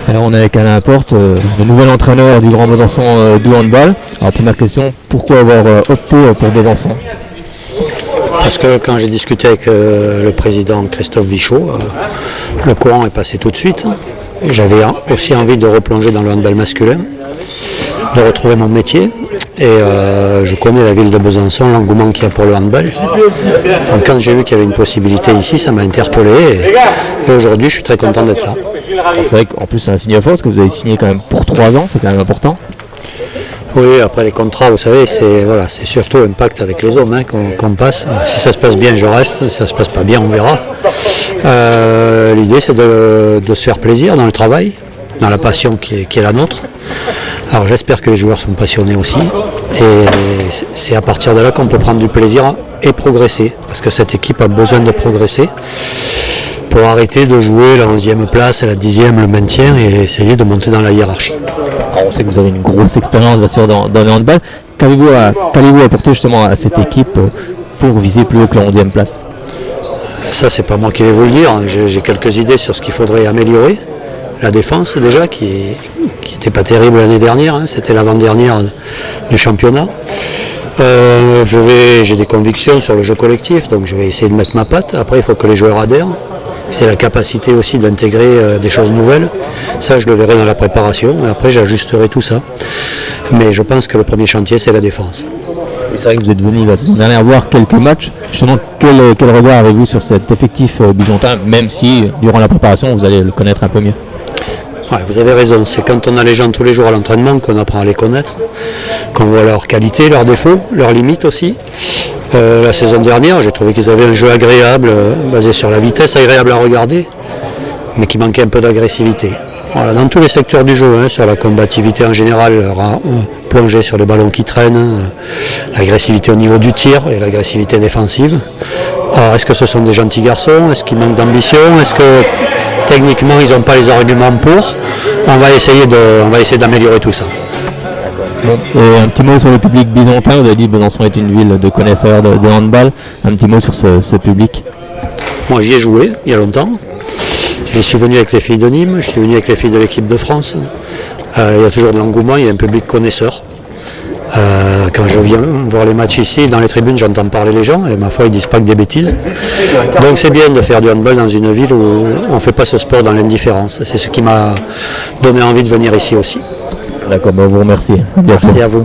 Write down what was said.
Alors on est avec Alain Laporte, le nouvel entraîneur du Grand Besançon de handball. Alors première question, pourquoi avoir opté pour Besançon? Parce que quand j'ai discuté avec le président Christophe Vichot, le courant est passé tout de suite. J'avais aussi envie de replonger dans le handball masculin, de retrouver mon métier. Et je connais la ville de Besançon, l'engouement qu'il y a pour le handball. Donc quand j'ai vu qu'il y avait une possibilité ici, ça m'a interpellé. Et aujourd'hui, je suis très content d'être là. C'est vrai qu'en plus c'est un signe fort parce que vous avez signé quand même pour 3 ans, c'est quand même important. Oui, après les contrats, vous savez, c'est surtout un pacte avec les hommes qu'on passe. Si ça se passe bien, je reste. Si ça se passe pas bien, on verra. L'idée, c'est de se faire plaisir dans le travail, dans la passion qui est la nôtre. Alors j'espère que les joueurs sont passionnés aussi. Et c'est à partir de là qu'on peut prendre du plaisir et progresser. Parce que cette équipe a besoin de progresser pour arrêter de jouer la 11e place, la 10e, le maintien et essayer de monter dans la hiérarchie. Alors on sait que vous avez une grosse expérience bien sûr dans le handball. Qu'allez-vous apporter justement à cette équipe pour viser plus haut que la 11e place? Ça, c'est pas moi qui vais vous le dire. J'ai quelques idées sur ce qu'il faudrait améliorer. La défense déjà, qui n'était pas terrible l'année dernière, c'était l'avant-dernière du championnat. J'ai des convictions sur le jeu collectif, donc je vais essayer de mettre ma patte. Après, il faut que les joueurs adhèrent. C'est la capacité aussi d'intégrer des choses nouvelles. Ça, je le verrai dans la préparation, et après, j'ajusterai tout ça. Mais je pense que le premier chantier, c'est la défense. C'est vrai que vous êtes venu la saison dernière voir quelques matchs. Justement, quel regard avez-vous sur cet effectif bisontin, même si, durant la préparation, vous allez le connaître un peu mieux? Ouais, vous avez raison, c'est quand on a les gens tous les jours à l'entraînement qu'on apprend à les connaître, qu'on voit leurs qualités, leurs défauts, leurs limites aussi. La saison dernière, j'ai trouvé qu'ils avaient un jeu agréable, basé sur la vitesse, agréable à regarder, mais qui manquait un peu d'agressivité. Voilà, dans tous les secteurs du jeu, sur la combativité en général, plonger sur les ballons qui traînent, l'agressivité au niveau du tir et l'agressivité défensive. Alors, est-ce que ce sont des gentils garçons? Est-ce qu'ils manquent d'ambition? Est-ce que techniquement ils n'ont pas les arguments pour? On va essayer d'améliorer tout ça. Bon, et un petit mot sur le public bisontin. Vous avez dit que Besançon est une ville de connaisseurs de handball. Un petit mot sur ce public. Moi j'y ai joué il y a longtemps. Je suis venu avec les filles de Nîmes, je suis venu avec les filles de l'équipe de France. Il y a toujours de l'engouement, il y a un public connaisseur. Quand je viens voir les matchs ici, dans les tribunes, j'entends parler les gens et ma foi, ils ne disent pas que des bêtises. Donc c'est bien de faire du handball dans une ville où on ne fait pas ce sport dans l'indifférence. C'est ce qui m'a donné envie de venir ici aussi. D'accord, bon, vous remercie. Merci à vous.